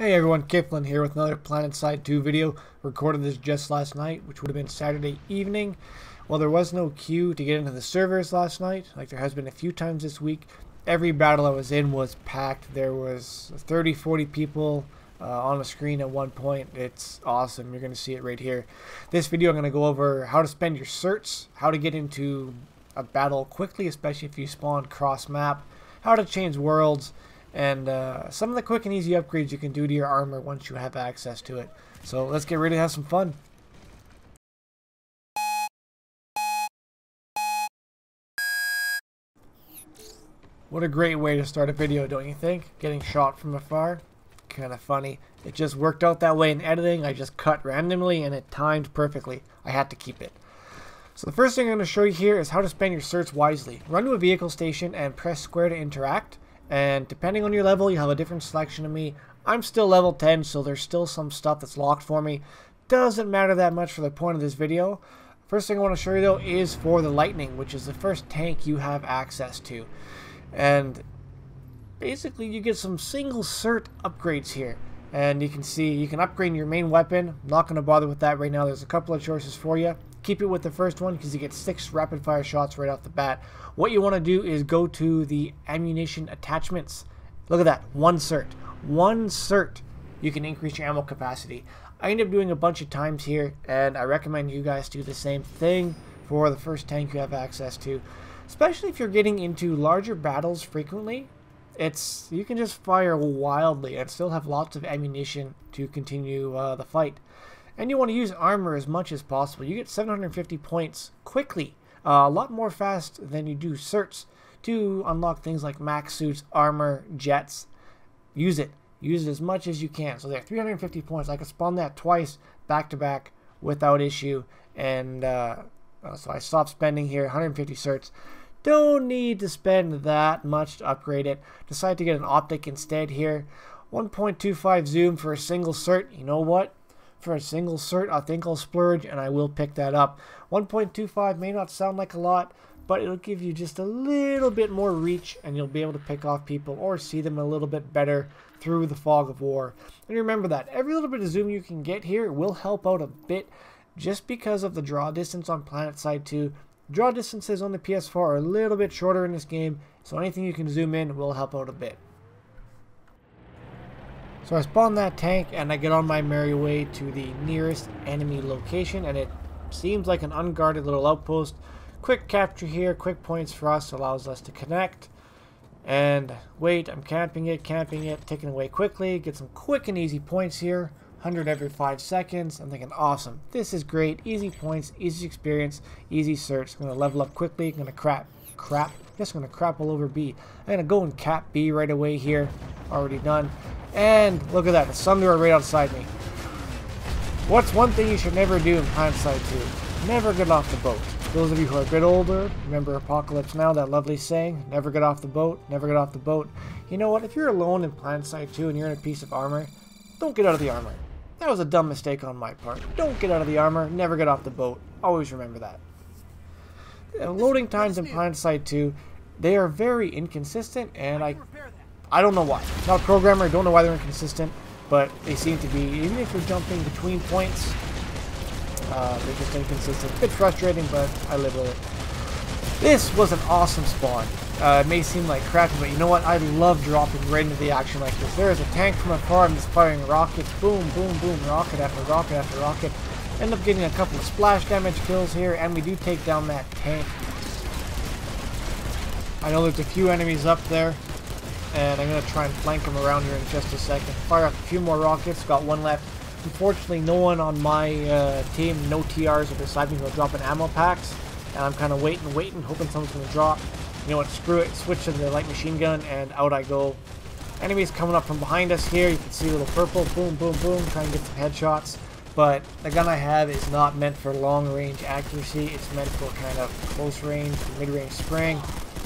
Hey everyone, Kiflin here with another PlanetSide 2 video. Recorded this just last night, which would have been Saturday evening. Well, there was no queue to get into the servers last night, like there has been a few times this week. Every battle I was in was packed. There was 30-40 people on the screen at one point. It's awesome. You're going to see it right here. This video I'm going to go over how to spend your certs, how to get into a battle quickly, especially if you spawn cross-map, how to change worlds, and some of the quick and easy upgrades you can do to your armor once you have access to it. So let's get ready to have some fun. What a great way to start a video, don't you think? Getting shot from afar? Kind of funny. It just worked out that way in editing. I just cut randomly and it timed perfectly. I had to keep it. So the first thing I'm going to show you here is how to spend your certs wisely. Run to a vehicle station and press square to interact. And depending on your level, you have a different selection of me. I'm still level 10, so there's still some stuff that's locked for me. Doesn't matter that much for the point of this video. First thing I want to show you though is for the Lightning, which is the first tank you have access to. And basically you get some single cert upgrades here. And you can see you can upgrade your main weapon. I'm not going to bother with that right now. There's a couple of choices for you. Keep it with the first one because you get 6 rapid fire shots right off the bat. What you want to do is go to the ammunition attachments. Look at that, one cert. One cert, you can increase your ammo capacity. I end up doing a bunch of times here, and I recommend you guys do the same thing for the first tank you have access to. Especially if you're getting into larger battles frequently, you can just fire wildly and still have lots of ammunition to continue the fight. And you want to use armor as much as possible. You get 750 points quickly. A lot more fast than you do certs to unlock things like max suits, armor, jets. Use it. Use it as much as you can. So there, 350 points. I could spawn that twice back to back without issue. And so I stopped spending here, 150 certs. Don't need to spend that much to upgrade it. Decide to get an optic instead here. 1.25 zoom for a single cert. You know what? For a single cert, I think I'll splurge and I will pick that up. 1.25 may not sound like a lot, but it'll give you just a little bit more reach and you'll be able to pick off people or see them a little bit better through the fog of war. And remember that every little bit of zoom you can get here will help out a bit just because of the draw distance on PlanetSide 2. Draw distances on the PS4 are a little bit shorter in this game, so anything you can zoom in will help out a bit. So I spawn that tank and I get on my merry way to the nearest enemy location, and it seems like an unguarded little outpost. Quick capture here, quick points for us, allows us to connect. And wait, I'm camping it, taking away quickly, get some quick and easy points here. 100 every 5 seconds. I'm thinking, awesome, this is great, easy points, easy experience, easy search. I'm going to level up quickly, I'm going to crap, just going to crap all over B. I'm going to go and cap B right away here, already done. And look at that, the Sunderer right outside me. What's one thing you should never do in PlanetSide 2? Never get off the boat. Those of you who are a bit older, remember Apocalypse Now, that lovely saying, never get off the boat, never get off the boat. You know what, if you're alone in PlanetSide 2 and you're in a piece of armor, don't get out of the armor. That was a dumb mistake on my part. Don't get out of the armor, never get off the boat. Always remember that. Loading times in PlanetSide 2, they are very inconsistent, and I don't know why. Not a programmer, don't know why they're inconsistent, but they seem to be. Even if you're jumping between points, they're just inconsistent. A bit frustrating, but I live with it. This was an awesome spawn. It may seem like crappy, but you know what? I love dropping right into the action like this. There is a tank from afar, I'm just firing rockets. Boom, boom, boom, rocket after rocket after rocket. End up getting a couple of splash damage kills here, and we do take down that tank. I know there's a few enemies up there, and I'm going to try and flank them around here in just a second. Fire up a few more rockets, got one left. Unfortunately, no one on my team, no TRs are beside me who are dropping ammo packs. And I'm kind of waiting, hoping someone's going to drop. You know what, screw it, switch to the light machine gun, and out I go. Enemies coming up from behind us here. You can see a little purple, boom, boom, boom, try and get some headshots. But the gun I have is not meant for long range accuracy. It's meant for kind of close range, mid-range spraying.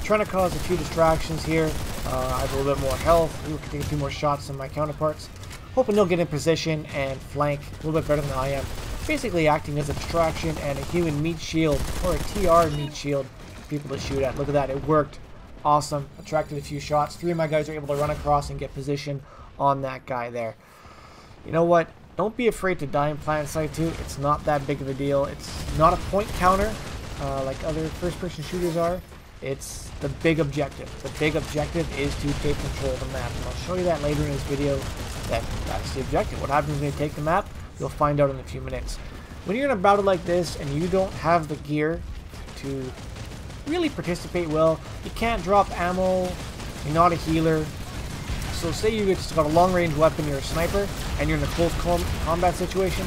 Trying to cause a few distractions here. I have a little bit more health. We can take a few more shots than my counterparts. Hoping they'll get in position and flank a little bit better than I am. Basically acting as a distraction and a human meat shield, or a TR meat shield, for people to shoot at. Look at that, it worked. Awesome. Attracted a few shots. 3 of my guys are able to run across and get position on that guy there. You know what? Don't be afraid to die in PlanetSide 2. It's not that big of a deal. It's not a point counter like other first-person shooters are. It's the big objective. The big objective is to take control of the map. And I'll show you that later in this video. That's the objective. What happens when you take the map? You'll find out in a few minutes. When you're in a battle like this and you don't have the gear to really participate well, you can't drop ammo, you're not a healer. So say you just got a long-range weapon, you're a sniper, and you're in a close combat situation,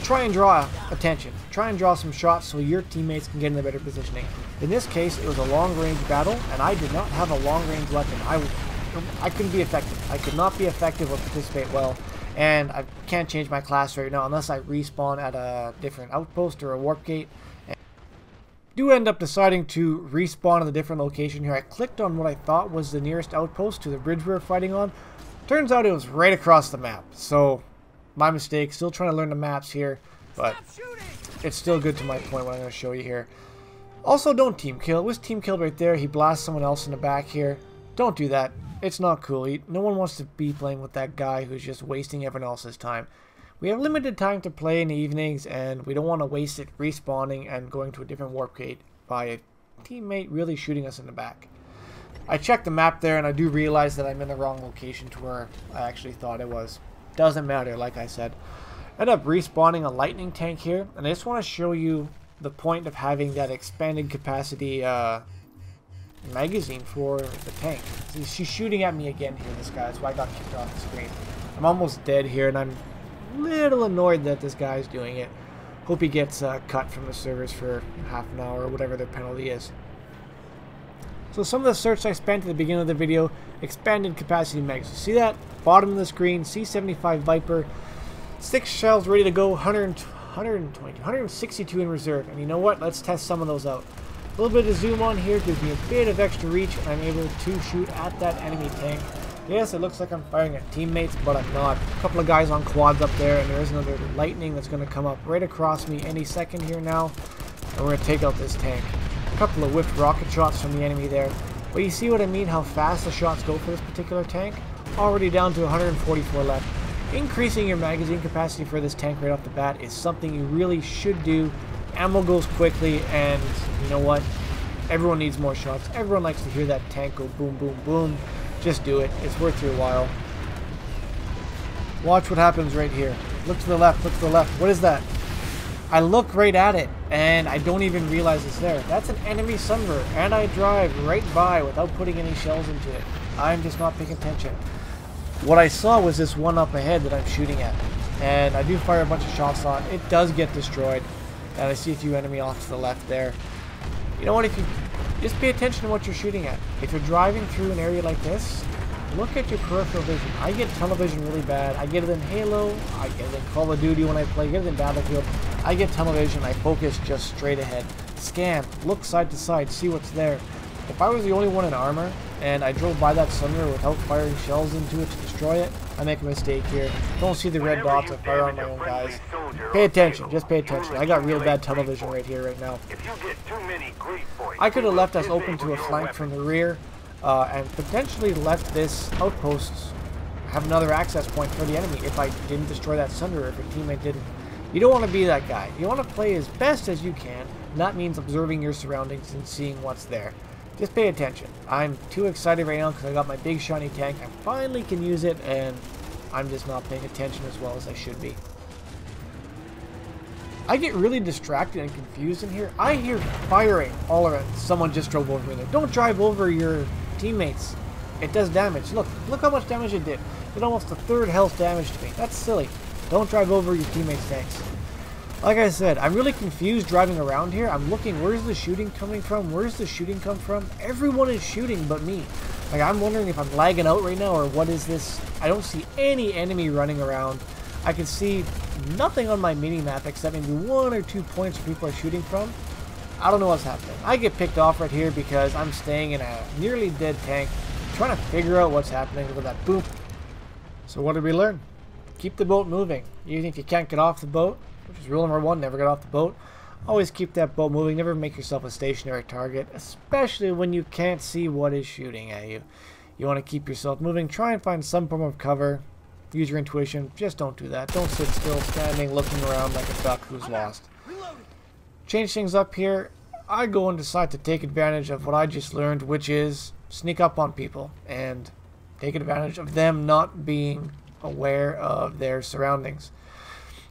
try and draw attention. Try and draw some shots so your teammates can get in a better positioning. In this case, it was a long-range battle, and I did not have a long-range weapon. I couldn't be effective. I could not be effective or participate well, and I can't change my class right now unless I respawn at a different outpost or a warp gate. And I do end up deciding to respawn at a different location here. I clicked on what I thought was the nearest outpost to the bridge we were fighting on. Turns out it was right across the map. So, my mistake. Still trying to learn the maps here, but it's still good to my point what I'm going to show you here. Also, don't team kill. It was team killed right there. He blasts someone else in the back here. Don't do that. It's not cool. No one wants to be playing with that guy who's just wasting everyone else's time. We have limited time to play in the evenings, and we don't want to waste it respawning and going to a different warp gate by a teammate really shooting us in the back. I checked the map there, and I do realize that I'm in the wrong location to where I actually thought it was. Doesn't matter, like I said. I ended up respawning a lightning tank here, and I just want to show you the point of having that expanded capacity magazine for the tank. See, she's shooting at me again here, this guy. That's why I got kicked off the screen. I'm almost dead here, and I'm a little annoyed that this guy's doing it. Hope he gets cut from the servers for half an hour or whatever their penalty is. So some of the search I spent at the beginning of the video, expanded capacity magazine. See that? Bottom of the screen, C75 Viper, 6 shells ready to go, 162 in reserve. And you know what? Let's test some of those out. A little bit of zoom on here gives me a bit of extra reach, and I'm able to shoot at that enemy tank. Yes, it looks like I'm firing at teammates, but I'm not. A couple of guys on quads up there, and there is another lightning that's going to come up right across me any second here now. And we're going to take out this tank. A couple of whiffed rocket shots from the enemy there. But you see what I mean, how fast the shots go for this particular tank? Already down to 144 left. Increasing your magazine capacity for this tank right off the bat is something you really should do. Ammo goes quickly, and you know what? Everyone needs more shots. Everyone likes to hear that tank go boom, boom, boom. Just do it. It's worth your while. Watch what happens right here. Look to the left. Look to the left. What is that? I look right at it, and I don't even realize it's there. That's an enemy sunbird, and I drive right by without putting any shells into it. I'm just not paying attention. What I saw was this one up ahead that I'm shooting at, and I do fire a bunch of shots on. It does get destroyed, and I see a few enemy off to the left there. You know what, if you just pay attention to what you're shooting at. If you're driving through an area like this, look at your peripheral vision. I get tunnel vision really bad. I get it in Halo, I get it in Call of Duty when I play, I get it in Battlefield. I get tunnel vision, I focus just straight ahead. Scan, look side to side, see what's there. If I was the only one in armor, and I drove by that sunroof without firing shells into it to destroy it, I make a mistake here. Don't see the red dots, I fire on my own guys. Pay attention, just pay attention. I got real bad tunnel vision right here, right now. I could have left us open to a flank from the rear, and potentially left this outpost have another access point for the enemy if I didn't destroy that sunroof, if a teammate didn't. You don't want to be that guy. You want to play as best as you can, and that means observing your surroundings and seeing what's there. Just pay attention. I'm too excited right now because I got my big shiny tank. I finally can use it, and I'm just not paying attention as well as I should be. I get really distracted and confused in here. I hear firing all around. Someone just drove over me there. Don't drive over your teammates. It does damage. Look how much damage it did. It did almost a third health damage to me. That's silly. Don't drive over your teammates' tanks. Like I said, I'm really confused driving around here. I'm looking, where's the shooting coming from? Where's the shooting come from? Everyone is shooting but me. Like, I'm wondering if I'm lagging out right now or what is this? I don't see any enemy running around. I can see nothing on my mini-map except maybe 1 or 2 points where people are shooting from. I don't know what's happening. I get picked off right here because I'm staying in a nearly dead tank, trying to figure out what's happening with that boom. So what did we learn? Keep the boat moving. Even if you can't get off the boat, which is rule number 1, never get off the boat. Always keep that boat moving. Never make yourself a stationary target, especially when you can't see what is shooting at you. You want to keep yourself moving. Try and find some form of cover. use your intuition. Just don't do that. Don't sit still, standing, looking around like a duck who's lost. Change things up here. I go and decide to take advantage of what I just learned, which is sneak up on people and take advantage of them not being aware of their surroundings.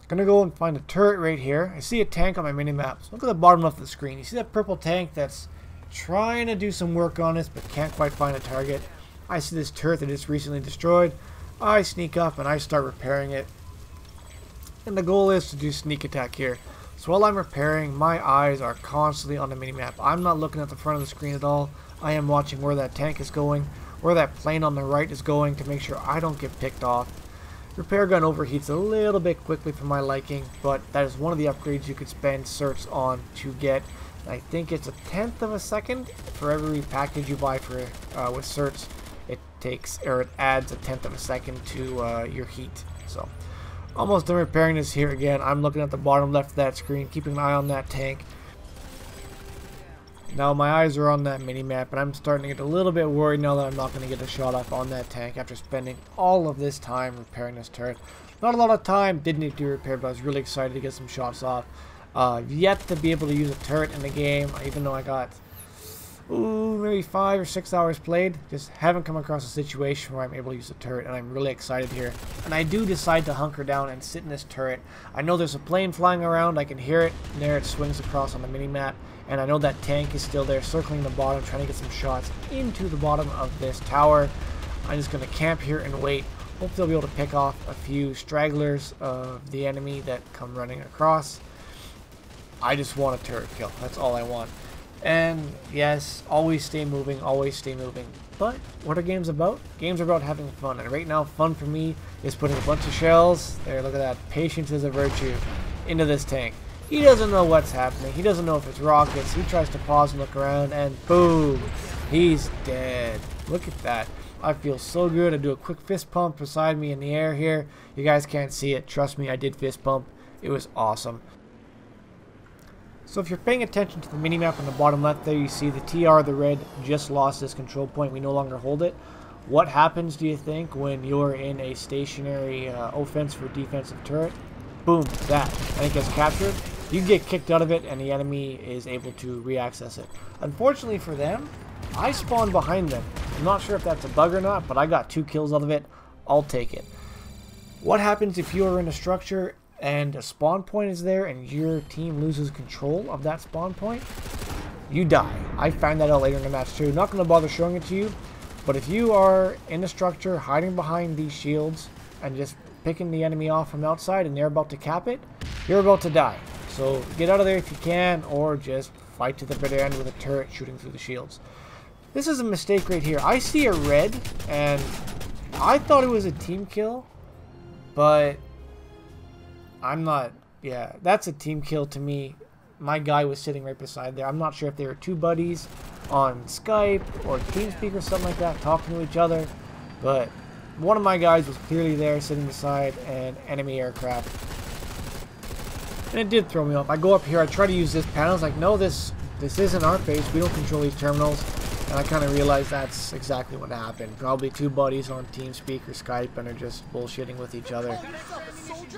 Gonna go and find a turret right here. I see a tank on my mini-map. So look at the bottom left of the screen. You see that purple tank that's trying to do some work on us but can't quite find a target. I see this turret that is recently destroyed. I sneak up and I start repairing it. And the goal is to do sneak attack here. So while I'm repairing, my eyes are constantly on the minimap. I'm not looking at the front of the screen at all. I am watching where that tank is going, where that plane on the right is going to make sure I don't get picked off. Repair gun overheats a little bit quickly for my liking, but that is one of the upgrades you could spend certs on to get. I think it's 1/10 of a second for every package you buy for with certs. It adds 1/10 of a second to your heat. So almost done repairing this here again. I'm looking at the bottom left of that screen, keeping an eye on that tank. Now my eyes are on that mini-map, and I'm starting to get a little bit worried now that I'm not going to get a shot off on that tank after spending all of this time repairing this turret. Not a lot of time, did need to repair, but I was really excited to get some shots off. Yet to be able to use a turret in the game, even though I got maybe 5 or 6 hours played. Just haven't come across a situation where I'm able to use a turret, and I'm really excited here. And I do decide to hunker down and sit in this turret. I know there's a plane flying around, I can hear it, and there it swings across on the mini-map. And I know that tank is still there, circling the bottom, trying to get some shots into the bottom of this tower. I'm just going to camp here and wait. Hopefully I'll be able to pick off a few stragglers of the enemy that come running across. I just want a turret kill. That's all I want. And yes, always stay moving, always stay moving. But what are games about? Games are about having fun. And right now, fun for me is putting a bunch of shells, there, look at that, patience is a virtue, into this tank. He doesn't know what's happening. He doesn't know if it's rockets. He tries to pause and look around, and boom, he's dead. Look at that. I feel so good. I do a quick fist pump beside me in the air here. You guys can't see it. Trust me, I did fist pump. It was awesome. So if you're paying attention to the minimap on the bottom left there, you see the TR, the red, just lost this control point. We no longer hold it. What happens, do you think, when you're in a stationary offensive or defensive turret? Boom, that. And it gets captured. You get kicked out of it, and the enemy is able to re-access it. Unfortunately for them, I spawned behind them. I'm not sure if that's a bug or not, but I got 2 kills out of it. I'll take it. What happens if you are in a structure and a spawn point is there and your team loses control of that spawn point? You die. I found that out later in the match too. Not going to bother showing it to you, but if you are in a structure hiding behind these shields and just picking the enemy off from outside and they're about to cap it, you're about to die. So get out of there if you can, or just fight to the bitter end with a turret shooting through the shields. This is a mistake right here. I see a red, and I thought it was a team kill, but I'm not. Yeah, that's a team kill to me. My guy was sitting right beside there. I'm not sure if they were 2 buddies on Skype or TeamSpeak or something like that, talking to each other, but one of my guys was clearly there sitting beside an enemy aircraft. And it did throw me off. I go up here, I try to use this panel. I was like, no, this isn't our base. We don't control these terminals. And I kind of realized that's exactly what happened. Probably 2 buddies on TeamSpeak or Skype and are just bullshitting with each other.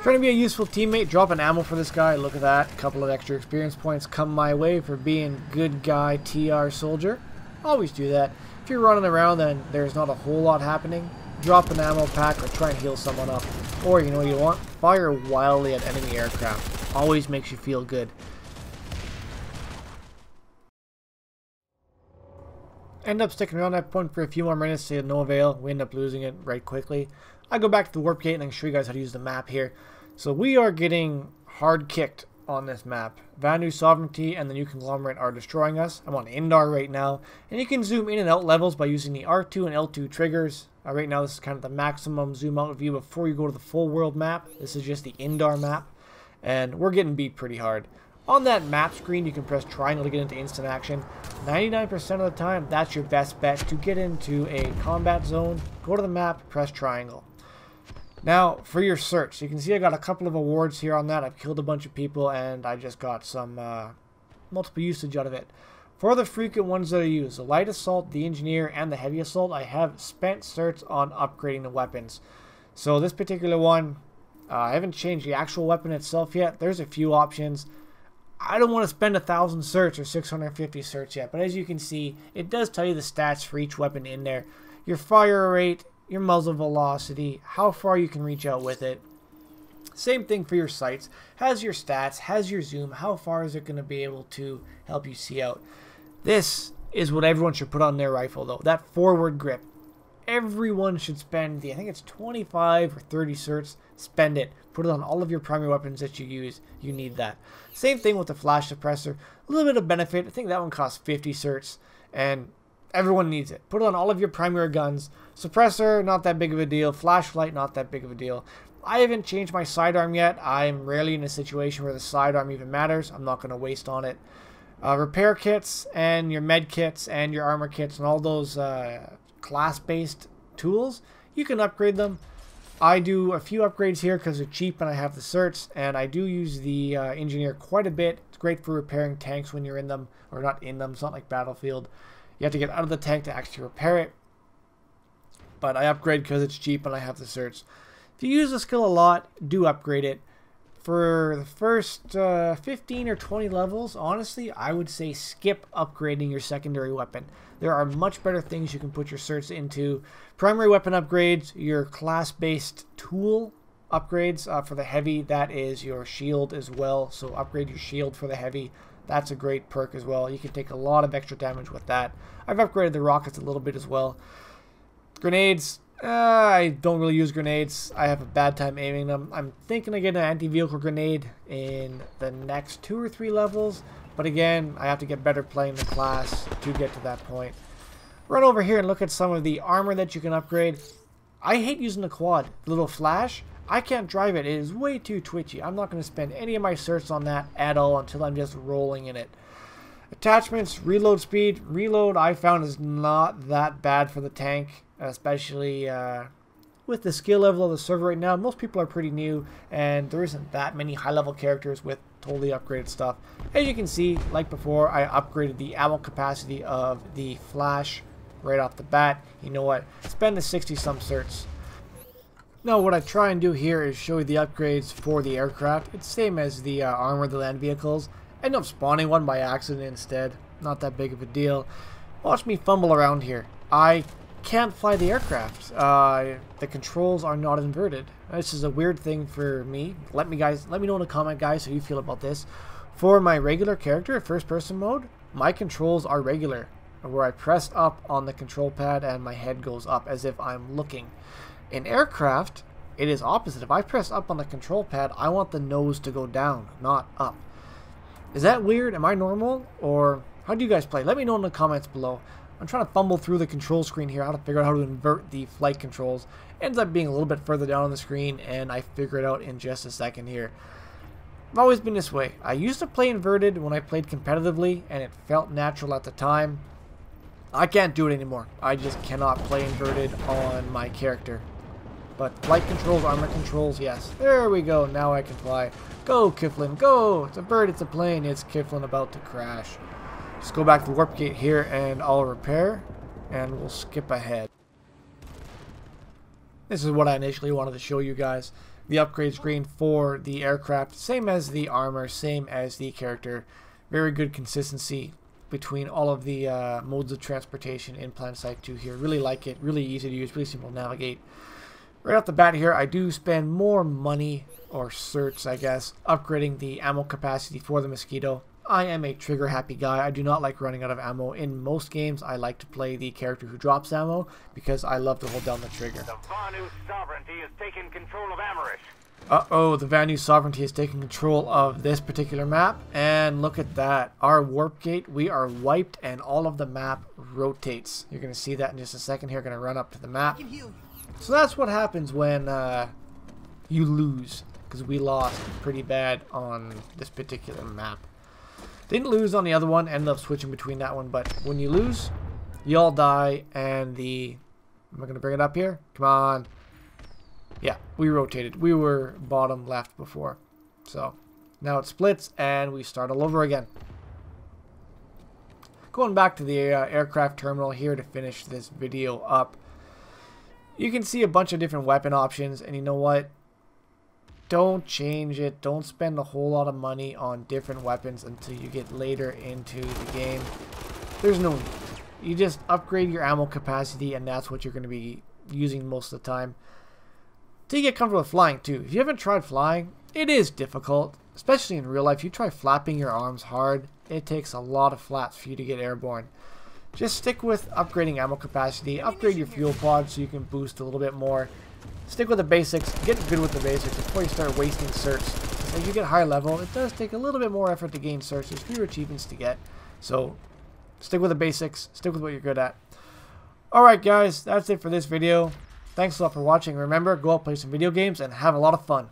Trying to be a useful teammate, drop an ammo for this guy. Look at that. A couple of extra experience points come my way for being good guy TR soldier. Always do that. If you're running around and there's not a whole lot happening, drop an ammo pack or try and heal someone up. Or, you know what you want? Fire wildly at enemy aircraft. Always makes you feel good. End up sticking around that point for a few more minutes to no avail. We end up losing it right quickly. I go back to the warp gate and I can show you guys how to use the map here. So we are getting hard kicked on this map. Vanu, Sovereignty, and the new conglomerate are destroying us. I'm on Indar right now, and you can zoom in and out levels by using the R2 and L2 triggers. Right now this is kind of the maximum zoom out view before you go to the full world map. This is just the Indar map, and we're getting beat pretty hard. On that map screen, you can press triangle to get into instant action. 99% of the time, that's your best bet to get into a combat zone. Go to the map, press triangle. Now, for your search, you can see I got a couple of awards here on that. I've killed a bunch of people, and I just got some multiple usage out of it. For the frequent ones that I use, the light assault, the engineer, and the heavy assault, I have spent certs on upgrading the weapons. So this particular one, I haven't changed the actual weapon itself yet. There's a few options. I don't want to spend 1,000 certs or 650 certs yet, but as you can see, it does tell you the stats for each weapon in there. Your fire rate, your muzzle velocity, how far you can reach out with it. Same thing for your sights. Has your stats, has your zoom, how far is it going to be able to help you see out. This is what everyone should put on their rifle though, that forward grip. Everyone should spend I think it's 25 or 30 certs. Spend it. Put it on all of your primary weapons that you use. You need that. Same thing with the flash suppressor. A little bit of benefit. I think that one costs 50 certs. And everyone needs it. Put it on all of your primary guns. Suppressor, not that big of a deal. Flashlight, not that big of a deal. I haven't changed my sidearm yet. I'm rarely in a situation where the sidearm even matters. I'm not going to waste on it. Repair kits and your med kits and your armor kits and all those class-based tools, you can upgrade them. I do a few upgrades here because they're cheap and I have the certs, and I do use the engineer quite a bit. It's great for repairing tanks when you're in them, or not in them. It's not like Battlefield. You have to get out of the tank to actually repair it, but I upgrade because it's cheap and I have the certs. If you use the skill a lot, do upgrade it. For the first 15 or 20 levels, honestly, I would say skip upgrading your secondary weapon. There are much better things you can put your certs into. Primary weapon upgrades, your class-based tool upgrades for the heavy, that is your shield as well. So upgrade your shield for the heavy. That's a great perk as well. You can take a lot of extra damage with that. I've upgraded the rockets a little bit as well. Grenades. I don't really use grenades. I have a bad time aiming them. I'm thinking of getting an anti-vehicle grenade in the next 2 or 3 levels. But again, I have to get better playing the class to get to that point. Run over here and look at some of the armor that you can upgrade. I hate using the quad. The little flash. I can't drive it. It is way too twitchy. I'm not going to spend any of my certs on that at all until I'm just rolling in it. Attachments, reload speed. Reload I found is not that bad for the tank, especially with the skill level of the server right now. Most people are pretty new and there isn't that many high level characters with totally upgraded stuff. As you can see, like before, I upgraded the ammo capacity of the flash right off the bat. You know what? Spend the 60 some certs. Now what I try and do here is show you the upgrades for the aircraft. It's the same as the armor of the land vehicles. End up spawning one by accident instead. Not that big of a deal. Watch me fumble around here. I can't fly the aircraft. The controls are not inverted. This is a weird thing for me. Let me know in the comment, guys, how you feel about this. For my regular character, first person mode, my controls are regular, where I press up on the control pad and my head goes up as if I'm looking. In aircraft, it is opposite. If I press up on the control pad, I want the nose to go down, not up. Is that weird? Am I normal? Or how do you guys play? Let me know in the comments below. I'm trying to fumble through the control screen here, how to figure out how to invert the flight controls. Ends up being a little bit further down on the screen, and I figure it out in just a second here. I've always been this way. I used to play inverted when I played competitively, and it felt natural at the time. I can't do it anymore. I just cannot play inverted on my character. But flight controls, armor controls, yes. There we go. Now I can fly. Go, Kiflin, go! It's a bird, it's a plane, it's Kiflin about to crash. Just go back to the warp gate here and I'll repair, and we'll skip ahead. This is what I initially wanted to show you guys. The upgrade screen for the aircraft, same as the armor, same as the character. Very good consistency between all of the modes of transportation in PlanetSide 2 here. Really like it, really easy to use, really simple to navigate. Right off the bat here, I do spend more money, or certs I guess, upgrading the ammo capacity for the Mosquito. I am a trigger happy guy. I do not like running out of ammo. In most games, I like to play the character who drops ammo because I love to hold down the trigger. The Vanu sovereignty has taken control of Amerish. Uh-oh, the Vanu sovereignty has taken control of this particular map. And look at that. Our warp gate, we are wiped and all of the map rotates. You're going to see that in just a second here. Going to run up to the map. So that's what happens when you lose, because we lost pretty bad on this particular map. Didn't lose on the other one, ended up switching between that one, but when you lose, you all die, and am I going to bring it up here? Come on. Yeah, we rotated. We were bottom left before. So now it splits, and we start all over again. Going back to the aircraft terminal here to finish this video up. You can see a bunch of different weapon options, and you know what? Don't change it. Don't spend a whole lot of money on different weapons until you get later into the game. There's no need. You just upgrade your ammo capacity, and that's what you're going to be using most of the time. Till you get comfortable with flying too. If you haven't tried flying, it is difficult, especially in real life. You try flapping your arms hard, it takes a lot of flaps for you to get airborne. Just stick with upgrading ammo capacity, upgrade your fuel pod so you can boost a little bit more. Stick with the basics, get good with the basics before you start wasting certs. As you get higher level, it does take a little bit more effort to gain certs. There's fewer achievements to get. So stick with the basics, stick with what you're good at. Alright guys, that's it for this video. Thanks a lot for watching. Remember, go out, play some video games, and have a lot of fun.